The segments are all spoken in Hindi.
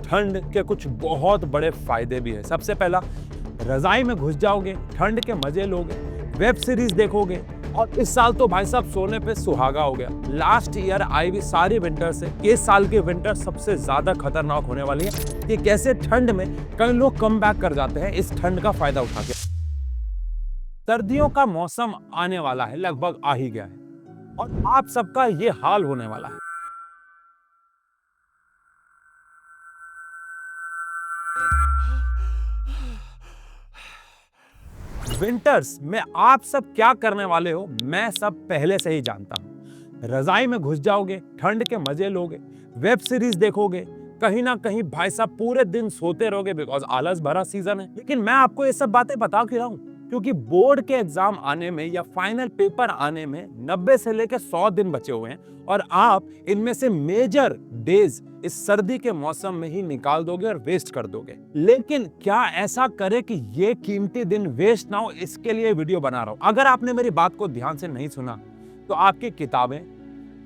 ठंड के कुछ बहुत बड़े फायदे भी है। सबसे पहला, रजाई में घुस जाओगे, ठंड के मजे लोगे, वेब सीरीज देखोगे। और इस साल तो भाई साहब सोने पे सुहागा हो गया। लास्ट ईयर आई हुई सारी विंटर से इस साल की विंटर सबसे ज्यादा खतरनाक होने वाली है कि कैसे ठंड में कई लोग कम बैक कर जाते हैं इस ठंड का फायदा उठा के। सर्दियों का मौसम आने वाला है, लगभग आ ही गया है और आप सबका ये हाल होने वाला है। विंटर्स में आप सब क्या करने वाले हो मैं सब पहले से ही जानता हूं। रजाई में घुस जाओगे, ठंड के मजे लोगे, वेब सीरीज देखोगे, कहीं ना कहीं भाई साहब पूरे दिन सोते रहोगे बिकॉज आलस भरा सीजन है। लेकिन मैं आपको ये सब बातें बता क्यों रहा हूं, क्योंकि बोर्ड के एग्जाम आने में या फाइनल पेपर आने में 90 से लेकर 100 दिन बचे हुए हैं और आप इनमें से मेजर डेज इस सर्दी के मौसम में ही निकाल दोगे और वेस्ट कर दोगे। लेकिन क्या ऐसा करे कि ये कीमती दिन वेस्ट ना हो, इसके लिए वीडियो बना रहा हूं। अगर आपने मेरी बात को ध्यान से नहीं सुना तो आपकी किताबें,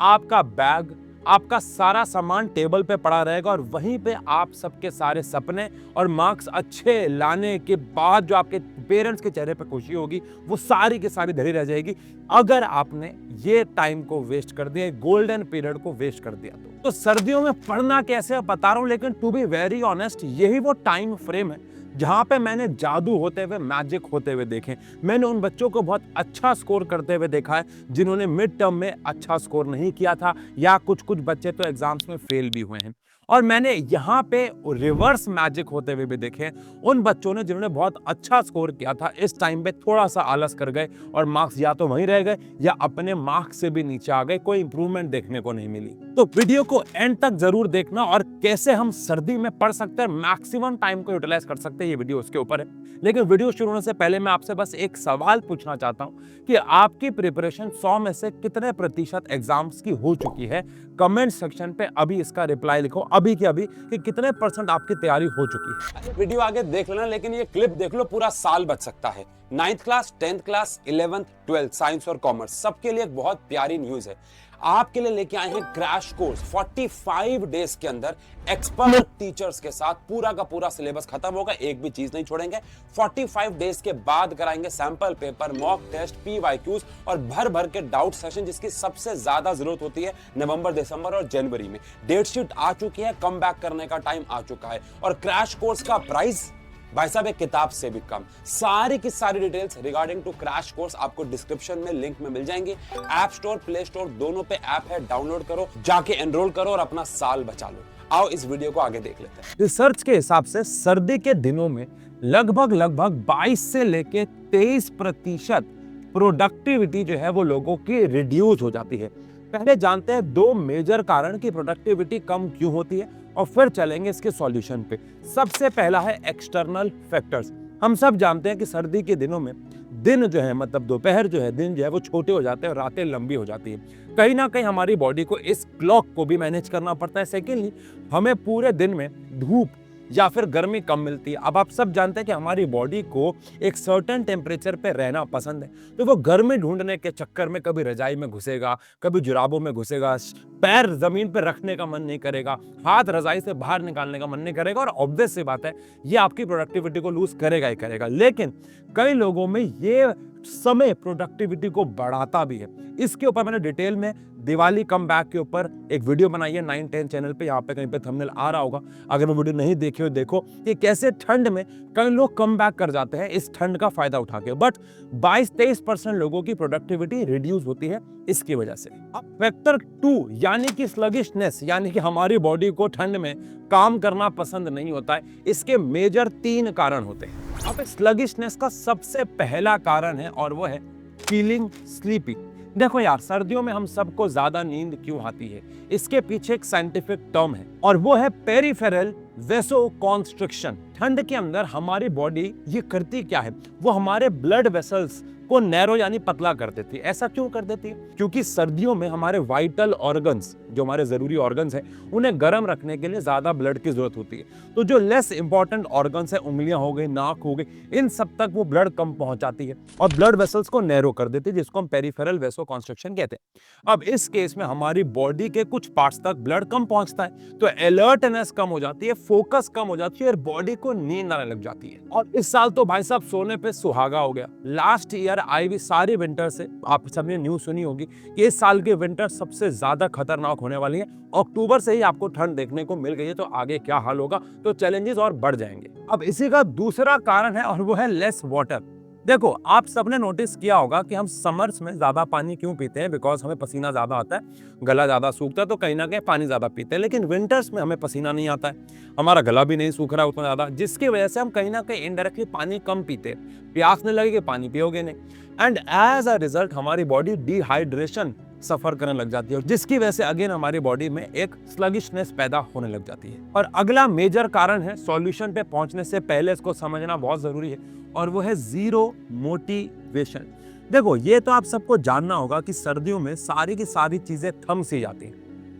आपका बैग, आपका सारा सामान टेबल पे पड़ा रहेगा और वहीं पे आप सबके सारे सपने और मार्क्स अच्छे लाने के बाद जो आपके पेरेंट्स के चेहरे पे खुशी होगी वो सारी की सारी धरी रह जाएगी अगर आपने ये टाइम को वेस्ट कर दिया, गोल्डन पीरियड को वेस्ट कर दिया। तो सर्दियों में पढ़ना कैसे बता रहा हूं, लेकिन टू बी वेरी ऑनेस्ट यही वो टाइम फ्रेम है जहां पे मैंने जादू होते हुए, मैजिक होते हुए देखे। मैंने उन बच्चों को बहुत अच्छा स्कोर करते हुए देखा है जिन्होंने मिड टर्म में अच्छा स्कोर नहीं किया था या कुछ बच्चे तो एग्जाम्स में फेल भी हुए हैं। और मैंने यहाँ पे रिवर्स मैजिक होते हुए भी देखे उन बच्चों ने जिन्होंने बहुत अच्छा स्कोर किया था, इस टाइम पे थोड़ा सा आलस कर गए और मार्क्स या तो वहीं रह गए या अपने मार्क्स से भी नीचे आ गए, कोई इंप्रूवमेंट देखने को नहीं मिली। तो वीडियो को एंड तक जरूर देखना और कैसे हम सर्दी में पढ़ सकते हैं, मैक्सिमम टाइम को यूटिलाइज कर सकते हैं, ये वीडियो उसके ऊपर है। लेकिन वीडियो शुरू होने से पहले मैं आपसे बस एक सवाल पूछना चाहता हूं कि आपकी प्रिपरेशन 100 में से कितने प्रतिशत एग्जाम्स की हो चुकी है। कमेंट सेक्शन पे अभी इसका रिप्लाई लिखो, अभी के अभी, कि कितने % आपकी तैयारी हो चुकी है। वीडियो आगे देख लेना, लेकिन ये क्लिप देख लो, पूरा साल बच सकता है। 9th class, 10th class, 11th, 12th science और कॉमर्स सबके लिए एक बहुत प्यारी न्यूज है। आपके लिए लेके आए हैं क्रैश कोर्स। 45 डेज के अंदर एक्सपर्ट टीचर्स के साथ पूरा का पूरा सिलेबस खत्म होगा, एक भी चीज नहीं छोड़ेंगे। 45 डेज के बाद कराएंगे sample paper, mock test, PYQs और भर भर के डाउट सेशन, जिसकी सबसे ज्यादा जरूरत होती है नवंबर, दिसंबर और जनवरी में। डेट शीट आ चुकी है, कम बैक करने का टाइम आ चुका है और क्रैश कोर्स का प्राइस भाई साहब एक किताब से भी कम। सारी की सारी details regarding to crash course आपको डिस्क्रिप्शन में लिंक में मिल जाएंगी। ऐप स्टोर, प्ले स्टोर दोनों पे ऐप है, डाउनलोड करो, जाके एनरोल करो और अपना साल बचा लो। आओ इस वीडियो को आगे देख लेते हैं। रिसर्च के हिसाब से सर्दी के दिनों में लगभग 22 से लेके 23% प्रोडक्टिविटी जो है वो लोगों की रिड्यूस हो जाती है। पहले जानते हैं 2 मेजर कारण की प्रोडक्टिविटी कम क्यों होती है और फिर चलेंगे इसके सॉल्यूशन पे। सबसे पहला है एक्सटर्नल फैक्टर्स। हम सब जानते हैं कि सर्दी के दिनों में दिन जो है, मतलब दोपहर जो है, दिन जो है वो छोटे हो जाते हैं और रातें लंबी हो जाती है। कहीं ना कहीं हमारी बॉडी को इस क्लॉक को भी मैनेज करना पड़ता है। सेकेंडली, हमें पूरे दिन में धूप या फिर गर्मी कम मिलती है। अब आप सब जानते हैं कि हमारी बॉडी को एक सर्टेन टेम्परेचर पे रहना पसंद है, तो वो गर्मी ढूंढने के चक्कर में कभी रजाई में घुसेगा, कभी जुराबों में घुसेगा, पैर जमीन पे रखने का मन नहीं करेगा, हाथ रजाई से बाहर निकालने का मन नहीं करेगा और ऑब्वियस सी बात है ये आपकी प्रोडक्टिविटी को लूज करेगा ही करेगा। लेकिन कई लोगों में ये समय प्रोडक्टिविटी को बढ़ाता भी है। इसके ऊपर मैंने डिटेल में दिवाली कम बैक के ऊपर एक वीडियो बनाई है 9-10 चैनल पे, यहाँ पे कहीं पे थंबनेल आ रहा होगा। अगर वो वीडियो नहीं देखे हो देखो कि कैसे ठंड में कई लोग कम बैक कर जाते हैं इस ठंड का फायदा उठा के, बट 22-23% लोगों की प्रोडक्टिविटी रिड्यूस होती है इसकी वजह से। अब फैक्टर 2 यानी कि स्लगिशनेस, यानी कि हमारी बॉडी को ठंड में काम करना पसंद नहीं होता है। इसके मेजर 3 कारण होते हैं। अब स्लगिशनेस का सबसे पहला कारण है और वो है फीलिंग स्लीपी। देखो यार, सर्दियों में हम सबको ज्यादा नींद क्यों आती है, इसके पीछे एक साइंटिफिक टर्म है और वो है पेरिफेरल वेसोकॉन्स्ट्रिक्शन। ठंड के अंदर हमारी बॉडी ये करती क्या है, वो हमारे ब्लड वेसल्स को नैरो यानी पतला कर देती है। ऐसा क्यों कर देती है? क्योंकि सर्दियों में हमारे वाइटल ऑर्गन्स, जो हमारे जरूरी ऑर्गन्स हैं, उन्हें गर्म रखने के लिए ज्यादा ब्लड की जरूरत होती है। तो जो लेस इंपॉर्टेंट ऑर्गन्स है, उंगलियां हो गई, नाक हो गई, इन सब तक वो ब्लड कम पहुंचाती है और ब्लड वेसल्स को नैरो कर देती है, जिसको हम पेरिफेरल वेसोकंस्ट्रिक्शन कहते हैं। अब इस केस में हमारी बॉडी के कुछ पार्ट्स तक ब्लड कम पहुंचता है, तो अलर्टनेस कम हो जाती है, फोकस कम हो जाती है और बॉडी को नींद आने लग जाती है। और इस साल तो भाई साहब सोने पे सुहागा हो गया। लास्ट ईयर आई हुई सारी विंटर से आप सबने न्यूज सुनी होगी कि इस साल की विंटर सबसे ज्यादा खतरनाक होने वाली है। अक्टूबर से ही आपको ठंड देखने को मिल गई है, तो आगे क्या हाल होगा, तो चैलेंजेस और बढ़ जाएंगे। अब इसी का दूसरा कारण है और वो है लेस वाटर। देखो, आप सबने नोटिस किया होगा कि हम समर्स में ज्यादा पानी क्यों पीते हैं, बिकॉज हमें पसीना ज्यादा आता है, गला ज्यादा सूखता है, तो कहीं ना कहीं पानी ज्यादा पीते हैं। लेकिन विंटर्स में हमें पसीना नहीं आता है, हमारा गला भी नहीं सूख रहा है उतना ज्यादा, जिसकी वजह से हम कहीं ना कहीं इनडायरेक्टली पानी कम पीते हैं। प्यास नहीं लगेगी, पानी पियोगे नहीं, एंड एज अ रिजल्ट हमारी बॉडी डिहाइड्रेशन सफर करने लग जाती है, जिसकी वजह से अगेन हमारी बॉडी में एक स्लगिशनेस पैदा होने लग जाती है। और अगला मेजर कारण है, सॉल्यूशन पे पहुंचने से पहले इसको समझना बहुत जरूरी है, और वो है जीरो मोटिवेशन। देखो, ये तो आप सबको जानना होगा कि सर्दियों में सारी की सारी चीजें थम सी जाती हैं,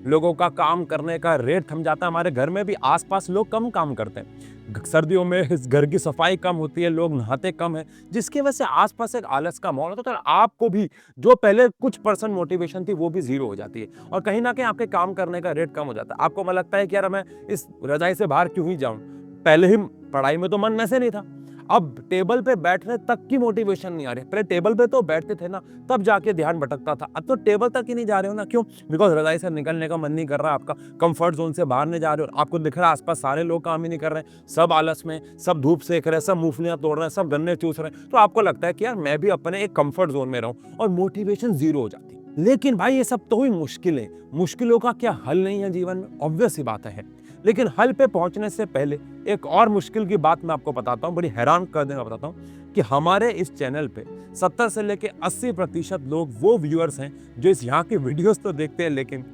लोगों का काम करने का रेट थम जाता है। हमारे घर में भी आसपास लोग कम काम करते हैं, सर्दियों में घर की सफाई कम होती है, लोग नहाते कम है, जिसकी वजह से आसपास एक आलस का माहौल होता है। तो आपको भी जो पहले कुछ परसेंट मोटिवेशन थी वो भी जीरो हो जाती है, और कहीं ना कहीं आपके काम करने का रेट कम हो जाता है। आपको मन लगता है कि यार मैं इस रजाई से बाहर क्यों ही जाऊं, पहले ही पढ़ाई में तो मन वैसे नहीं था, अब टेबल पे बैठने तक की मोटिवेशन नहीं आ रही। पहले टेबल पे तो बैठते थे ना, तब जाके ध्यान भटकता था, अब तो टेबल तक ही नहीं जा रहे हो ना। क्यों? बिकॉज रजाई से निकलने का मन नहीं कर रहा, आपका कंफर्ट जोन से बाहर नहीं जा रहे हो। आपको दिख रहा है आसपास सारे लोग काम ही नहीं कर रहे हैं, सब आलस में, सब धूप सेक रहे हैं, सब मूंगफलियां तोड़ रहे हैं, सब गन्ने चूस रहे हैं, तो आपको लगता है कि यार मैं भी अपने एक कंफर्ट जोन में रहूं, और मोटिवेशन जीरो हो जाती है। लेकिन भाई ये सब तो हुई मुश्किलें, मुश्किलों का क्या हल नहीं है जीवन में? ऑब्वियस ही बात है। लेकिन हल पे पहुंचने से पहले एक और मुश्किल की बात मैं आपको बताता हूं, बड़ी हैरान कर देगा बताता हूं, कि हमारे इस चैनल पे 70 से लेके 80% लोग वो व्यूअर्स हैं जो इस यहाँ की वीडियोस तो देखते हैं लेकिन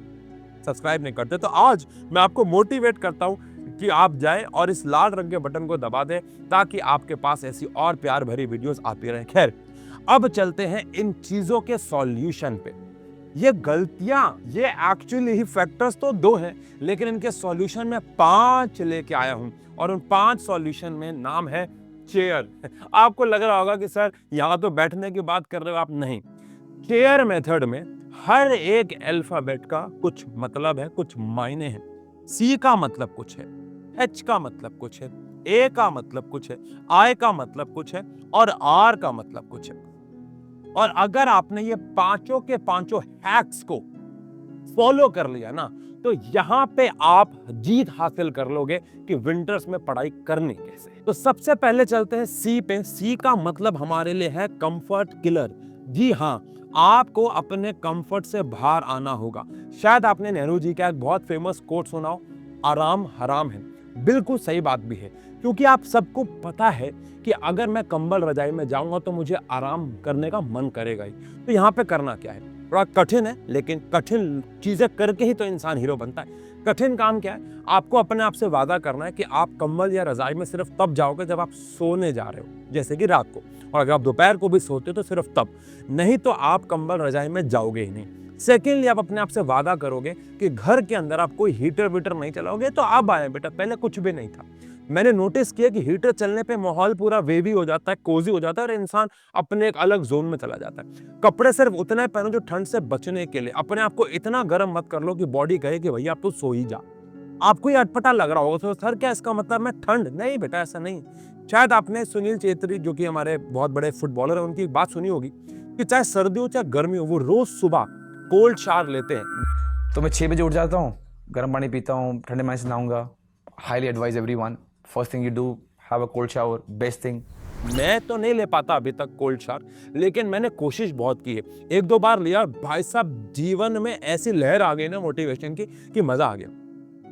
सब्सक्राइब नहीं करते। तो आज मैं आपको मोटिवेट करता हूं कि आप जाएं और इस लाल रंग के बटन को दबा दें, ताकि आपके पास ऐसी और प्यार भरी वीडियोस आती रहे। खैर, अब चलते हैं इन चीजों के सॉल्यूशन पे। ये गलतियां, ये एक्चुअली ही फैक्टर्स तो 2 हैं, लेकिन इनके सॉल्यूशन में 5 लेके आया हूं, और उन 5 सॉल्यूशन में नाम है चेयर। आपको लग रहा होगा कि सर यहां तो बैठने की बात कर रहे हो आप, नहीं। चेयर मेथड में हर एक अल्फाबेट का कुछ मतलब है, कुछ मायने हैं। सी का मतलब कुछ है, एच का मतलब कुछ है, ए का मतलब कुछ है, आई का मतलब कुछ है, और आर का मतलब कुछ है। और अगर आपने ये पांचों के पांचों हैक्स को फॉलो कर लिया ना, तो यहां पे आप जीत हासिल कर लोगे कि विंटर्स में पढ़ाई करनी कैसे। तो सबसे पहले चलते हैं सी पे। सी का मतलब हमारे लिए है कंफर्ट किलर। जी हां, आपको अपने कंफर्ट से बाहर आना होगा। शायद आपने नेहरू जी का एक बहुत फेमस कोट सुना हो, आराम हराम है। बिल्कुल सही बात भी है, क्योंकि आप सबको पता है कि अगर मैं कंबल रजाई में जाऊंगा तो मुझे आराम करने का मन करेगा ही। तो यहाँ पे करना क्या है, थोड़ा कठिन है, लेकिन कठिन चीजें करके ही तो इंसान हीरो बनता है। कठिन काम क्या है? आपको अपने आप से वादा करना है कि आप कंबल या रजाई में सिर्फ तब जाओगे जब आप सोने जा रहे हो, जैसे कि रात को, और अगर आप दोपहर को भी सोते हो तो सिर्फ तब, नहीं तो आप कंबल रजाई में जाओगे ही नहीं। सेकेंडली, आप अपने आप से वादा करोगे कि घर के अंदर आप कोई हीटर वीटर नहीं चलाओगे। तो अब आए बेटा, पहले कुछ भी नहीं था। मैंने नोटिस किया कि हीटर चलने पे माहौल पूरा वेवी हो जाता है, कोजी हो जाता है, और इंसान अपने एक अलग जोन में चला जाता है। कपड़े सिर्फ उतने पहनो जो ठंड से बचने के लिए। अपने आप को इतना गर्म मत कर लो कि बॉडी कहे कि भैया आप तो सो ही जा। आपको ये अटपटा लग रहा होगा, तो सर क्या इसका मतलब मैं ठंड? नहीं बेटा, ऐसा नहीं। शायद आपने सुनील चेत्री, जो कि हमारे बहुत बड़े फुटबॉलर है, उनकी बात सुनी होगी कि चाहे सर्दी हो चाहे गर्मी हो, वो रोज सुबह कोल्ड शावर लेते हैं। तो मैं 6 बजे उठ जाता हूँ, गर्म पानी पीता हूँ, ठंडे पानी से नहाऊंगा। Highly advise everyone, first thing you do, have a cold shower, best thing. मैं तो नहीं ले पाता अभी तक कोल्ड शावर, लेकिन मैंने कोशिश बहुत की है। 1-2 बार लिया, भाई साहब जीवन में ऐसी लहर आ गई ना मोटिवेशन की कि मजा आ गया।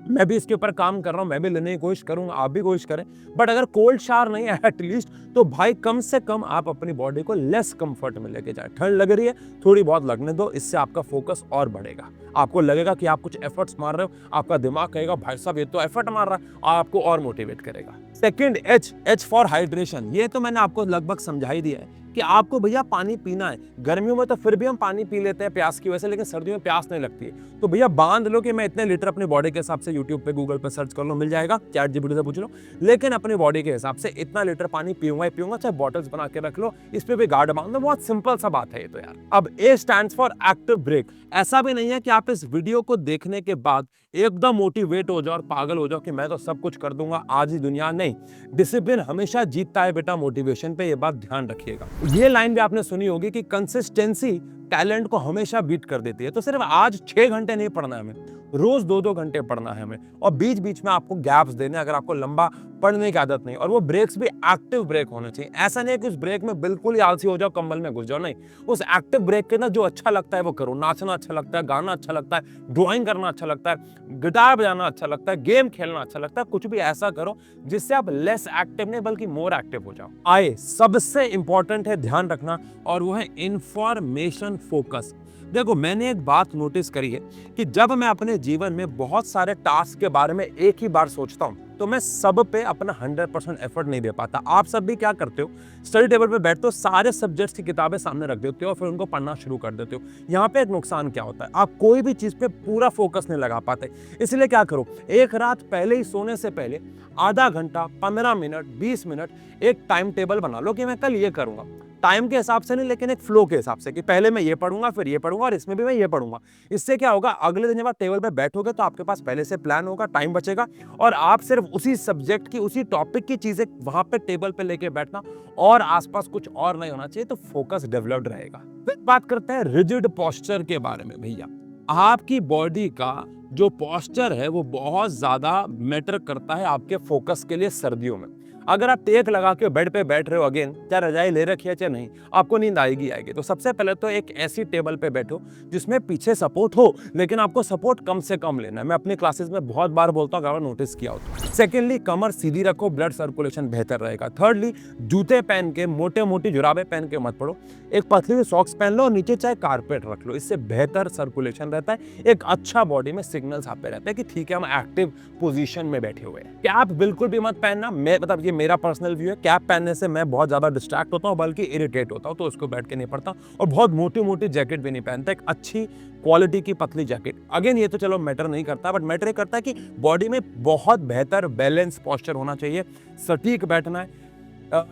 मैं भी इसके ऊपर काम कर रहा हूँ, मैं भी लेने की कोशिश करूंगा, आप भी कोशिश करें। बट अगर कोल्ड शावर नहीं है एटलीस्ट, तो भाई कम से कम आप अपनी बॉडी को लेस कंफर्ट में लेके जाए। ठंड लग रही है, थोड़ी बहुत लगने दो, इससे आपका फोकस और बढ़ेगा। आपको लगेगा कि आप कुछ एफर्ट्स मार रहे हो, आपका दिमाग कहेगा भाई साहब ये तो एफर्ट मार रहा है, आपको और मोटिवेट करेगा। Second, H for hydration. ये तो मैंने आपको लगभग समझा ही दिया है कि आपको भैया पानी पीना है। गर्मियों में तो फिर भी हम पानी पी लेते हैं प्यास की वजह से, लेकिन सर्दियों में प्यास नहीं लगती है। तो भैया बांध लो कि मैं इतने लीटर अपनी बॉडी के हिसाब से यूट्यूब पे गूगल पे सर्च कर लो, मिल जाएगा, चैट जीपीटी से पूछ लो, लेकिन अपनी बॉडी के हिसाब से इतना लीटर पानी पीऊंगा ही पीऊंगा, चाहे बॉटल्स बना के रख लो, इस पे भी गार्ड बांध लो। बहुत सिंपल सा बात है ये तो यार। अब A stands for active break. ऐसा भी नहीं है कि आप इस वीडियो को देखने के बाद एकदम मोटिवेट हो जाओ और पागल हो जाओ कि मैं तो सब कुछ कर दूंगा आज ही दुनिया। नहीं, डिसिप्लिन हमेशा जीतता है बेटा मोटिवेशन पे, ये बात ध्यान रखिएगा। ये लाइन भी आपने सुनी होगी कि कंसिस्टेंसी टैलेंट को हमेशा बीट कर देती है। तो सिर्फ आज 6 घंटे नहीं पढ़ना है हमें, रोज 2-2 घंटे पढ़ना है हमें, और बीच बीच में आपको गैप्स देने, अगर आपको लंबा पढ़ने की आदत नहीं, और वो ब्रेक्स भी एक्टिव ब्रेक होने चाहिए। ऐसा नहीं है कि उस ब्रेक में बिल्कुल ही आलसी हो जाओ, कंबल में घुस जाओ, नहीं। उस एक्टिव ब्रेक के ना जो अच्छा लगता है वो करो। नाचना अच्छा लगता है, गाना अच्छा लगता है, ड्राइंग करना अच्छा लगता है, गिटार बजाना अच्छा लगता है, गेम खेलना अच्छा लगता है, कुछ भी ऐसा करो जिससे आप लेस एक्टिव नहीं बल्कि मोर एक्टिव हो जाओ। आए सबसे इंपॉर्टेंट है ध्यान रखना, और वो है इंफॉर्मेशन फोकस। देखो, मैंने एक बात नोटिस करी है कि जब मैं अपने जीवन में बहुत सारे टास्क के बारे में एक ही बार सोचता हूं, तो मैं सब पे अपना 100% एफर्ट नहीं दे पाता। आप सब भी क्या करते हो, स्टडी टेबल पे बैठते हो, सारे सब्जेक्ट्स की किताबें सामने रख देते हो और फिर उनको पढ़ना शुरू कर देते हो। यहाँ पे एक नुकसान क्या होता है, आप कोई भी चीज पे पूरा फोकस नहीं लगा पाते। इसलिए क्या करो, एक रात पहले ही सोने से पहले आधा घंटा, 15 मिनट, 20 मिनट एक टाइम टेबल बना लो कि मैं कल ये करूंगा। टाइम के हिसाब से नहीं, लेकिन एक फ्लो के हिसाब से कि पहले मैं ये पढ़ूंगा, फिर ये पढ़ूंगा, और इसमें भी मैं ये पढ़ूंगा। इससे क्या होगा, अगले दिन जब आप टेबल पे बैठोगे तो आपके पास पहले से प्लान होगा, टाइम बचेगा, और आप सिर्फ उसी सब्जेक्ट की, उसी टॉपिक की चीजें वहां पे टेबल पे लेके बैठना, और आसपास कुछ और नहीं होना चाहिए, तो फोकस डेवलप्ड रहेगा। फिर बात करते हैं रिजिड पोस्चर के बारे में। भैया, आपकी बॉडी का जो पोस्चर है वो बहुत ज्यादा मैटर करता है आपके फोकस के लिए सर्दियों में। अगर आप टेक लगा के बेड पे बैठ रहे हो, अगेन चाहे रजाई ले रखी है चाहे नहीं, आपको नींद आएगी। तो सबसे पहले तो एक ऐसी टेबल पे बैठो जिसमें पीछे सपोर्ट हो, लेकिन आपको सपोर्ट कम से कम लेना है। मैं अपनी क्लासेस में बहुत बार बोलता हूँ, अगर नोटिस किया हो तो। सेकेंडली, कमर सीधी रखो, ब्लड सर्कुलेशन बेहतर रहेगा। थर्डली, जूते पहन के, मोटे मोटी जुराबे पहन के मत पड़ो, एक पतली सॉक्स पहन लो और नीचे चाहे कारपेट रख लो, इससे बेहतर सर्कुलेशन रहता है। एक अच्छा बॉडी में सिग्नल्स आप पे रहते हैं कि ठीक है, हम एक्टिव पोजीशन में बैठे हुए हैं। कैप बिल्कुल भी मत पहनना, मैं मतलब ये मेरा पर्सनल व्यू है। कैप पहनने से मैं बहुत ज्यादा डिस्ट्रैक्ट होता हूँ, बल्कि इरिटेट होता हूँ, तो उसको बैठ के नहीं पड़ता। और बहुत मोटी मोटी जैकेट भी नहीं पहनता, एक अच्छी क्वालिटी की पतली जैकेट। अगेन ये तो चलो मैटर नहीं करता, बट मैटर करता है कि बॉडी में बहुत बेहतर बैलेंस पोस्चर होना चाहिए, सटीक बैठना है।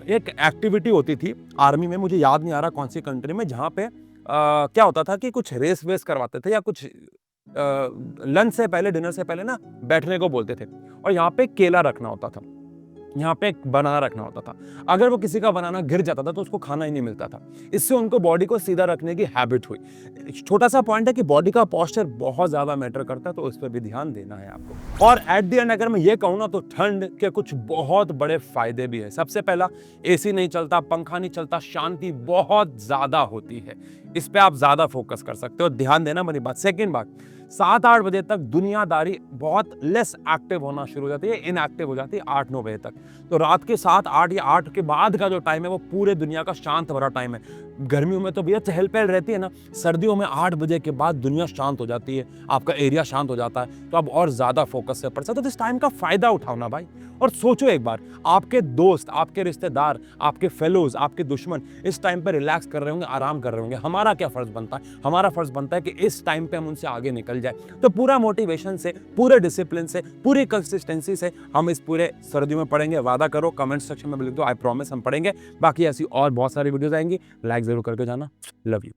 एक एक्टिविटी होती थी आर्मी में, मुझे याद नहीं आ रहा कौन सी कंट्री में, जहाँ पे क्या होता था कि कुछ रेस वेस करवाते थे, या कुछ लंच से पहले, डिनर से पहले ना बैठने को बोलते थे, और यहाँ पे केला रखना होता था, यहाँ पे एक बनाना रखना होता था। अगर वो किसी का बनाना गिर जाता था तो उसको खाना ही नहीं मिलता था। इससे उनको बॉडी को सीधा रखने की हैबिट हुई। छोटा सा पॉइंट है कि बॉडी का पोस्चर बहुत ज्यादा मैटर करता है, तो उस पर भी ध्यान देना है आपको। और एट द एंड अगर मैं ये कहूँ ना, तो ठंड के कुछ बहुत बड़े फायदे भी है। सबसे पहला, एसी नहीं चलता, पंखा नहीं चलता, शांति बहुत ज्यादा होती है, इस पे आप ज्यादा फोकस कर सकते हो, ध्यान देना मेरी बात। सेकेंड बात, 7-8 बजे तक दुनियादारी बहुत लेस एक्टिव होना शुरू हो जाती है, इनएक्टिव हो जाती है 8-9 बजे तक। तो रात के 7-8 या 8 के बाद का जो टाइम है वो पूरे दुनिया का शांत भरा टाइम है। गर्मियों में तो भैया चहल पहल रहती है ना, सर्दियों में 8 बजे के बाद दुनिया शांत हो जाती है, आपका एरिया शांत हो जाता है, तो आप और ज्यादा फोकस से पढ़ सकते हो। तो इस टाइम का फायदा उठाओ ना भाई। और सोचो एक बार, आपके दोस्त, आपके रिश्तेदार, आपके फेलोज, आपके दुश्मन इस टाइम पे रिलैक्स कर रहे होंगे, आराम कर रहे होंगे। हमारा क्या फर्ज बनता है? हमारा फर्ज बनता है कि इस टाइम पे हम उनसे आगे निकल जाए। तो पूरा मोटिवेशन से, पूरे डिसिप्लिन से, पूरी कंसिस्टेंसी से हम इस पूरे सर्दियों में पढ़ेंगे। वादा करो, कमेंट सेक्शन में लिख दो, आई प्रॉमिस हम पढ़ेंगे। बाकी ऐसी और बहुत सारी वीडियोस आएंगी, लाइक जरूर करके जाना। Love you.